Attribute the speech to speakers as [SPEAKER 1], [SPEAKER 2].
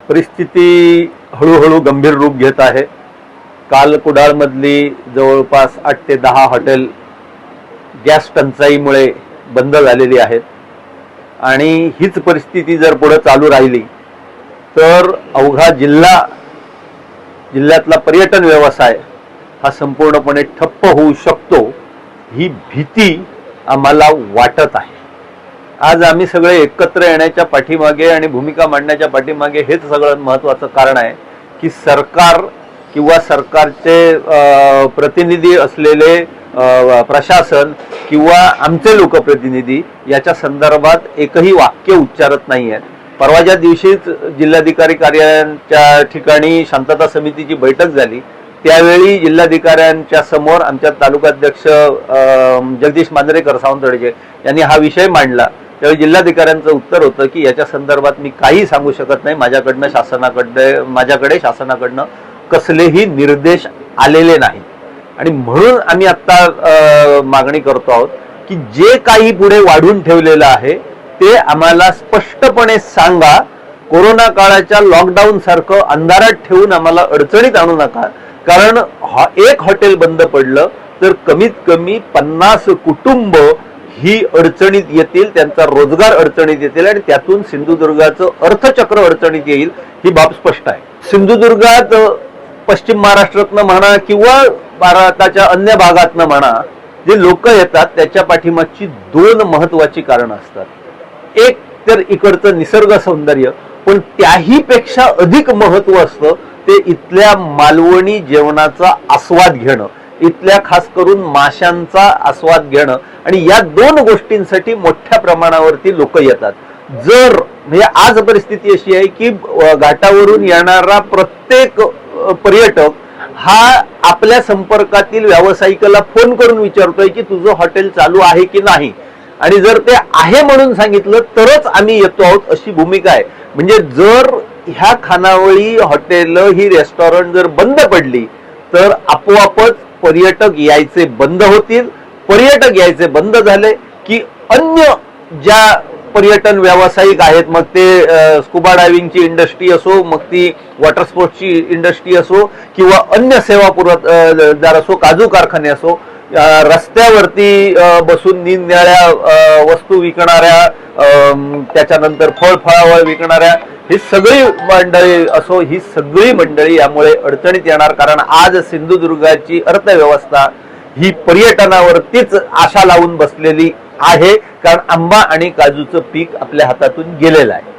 [SPEAKER 1] परिस्थिती हळूहळू गंभीर रूप घेत आहे। काल कुडाळमधली जवळपास 8 ते 10 हॉटेल गॅस टंचाईमुळे बंद झालेली आहेत आणि हीच परिस्थिती जर पुढे चालू राहिली तर अवघा जिल्ह्यातला पर्यटन व्यवसाय हा संपूर्णपणे ठप्प होऊ शकतो, ही भीती आम्हाला वाटत आहे। आज आम्ही सगळे एकत्र येण्याच्या पाठीमागे आणि भूमिका मांडण्याच्या पाठीमागे हेच सगळं महत्त्वाचं कारण आहे की सरकार किंवा सरकारचे प्रतिनिधी असलेले प्रशासन किंवा आमचे लोकप्रतिनिधी याच्या संदर्भात एकही वाक्य उच्चारत नाही आहेत। परवाच्या दिवशीच जिल्हाधिकारी कार्यालयाच्या ठिकाणी शांतता समितीची बैठक झाली, त्यावेळी जिल्हाधिकाऱ्यांच्या समोर आमच्या तालुकाध्यक्ष जगदीश मांजरेकर सावंतवाडीचे यांनी हा विषय मांडला। त्यावेळी जिल्हाधिकाऱ्यांचं उत्तर होतं की याच्या संदर्भात मी काही सांगू शकत नाही, माझ्याकडे शासनाकडनं कसलेही निर्देश आलेले नाहीत। आणि म्हणून आम्ही आता मागणी करतो आहोत की जे काही पुढे वाढून ठेवलेलं आहे ते आम्हाला स्पष्टपणे सांगा। कोरोना काळाच्या लॉकडाऊन सारखं अंधारात ठेवून आम्हाला अडचणीत आणू नका, कारण एक हॉटेल बंद पडलं तर कमीत कमी 50 कुटुंब ही अडचणीत येतील, त्यांचा रोजगार अडचणीत येतील आणि त्यातून सिंधुदुर्गाचं अर्थचक्र अडचणीत येईल, ही बाब स्पष्ट आहे। सिंधुदुर्गात पश्चिम महाराष्ट्रातनं म्हणा किंवा भारताच्या अन्य भागातनं म्हणा जे लोक येतात त्याच्या पाठीमागची 2 महत्वाची कारणं असतात। एक तर इकडचं निसर्ग सौंदर्य, पण त्याही पेक्षा अधिक महत्व असतं ते इथल्या मालवणी जेवणाचा आस्वाद घेणं, इथल्या खास करून माशांचा आस्वाद घेणं, आणि या 2 गोष्टींसाठी मोठ्या प्रमाणावरती लोक येतात। जर म्हणजे आज परिस्थिती अशी आहे की घाटावरून येणारा प्रत्येक पर्यटक हा आपल्या संपर्कातील व्यावसायिकाला फोन करून विचारतोय की तुझं हॉटेल चालू आहे की नाही, आणि जर ते आहे म्हणून सांगितलं तरच आम्ही येतो आहोत अशी भूमिका आहे। म्हणजे जर ह्या खानावळी हॉटेल ही रेस्टॉरंट जर बंद पडली तर आपोआपच पर्यटक यायचे बंद होतील। पर्यटक यायचे बंद झाले की अन्य ज्या पर्यटन व्यावसायिक आहेत, मग ते स्कुबा डायव्हिंगची इंडस्ट्री असो, मग ती वॉटर स्पोर्ट्सची इंडस्ट्री असो किंवा अन्य सेवा पुरवठादार असो, काजू कारखाने असो, रस्त्यावरती बसून निरनिराळ्या वस्तू विकणाऱ्या, त्याच्यानंतर फळफळावळ विकणाऱ्या ही सगळी मंडळी असो, ही सगळी मंडळी यामुळे अडचणीत येणार। कारण आज सिंधुदुर्गाची अर्थव्यवस्था ही पर्यटनावरतीच आशा लावून बसलेली आहे, कारण आंबा आणि काजूचं पीक आपल्या हातातून गेलेलं आहे।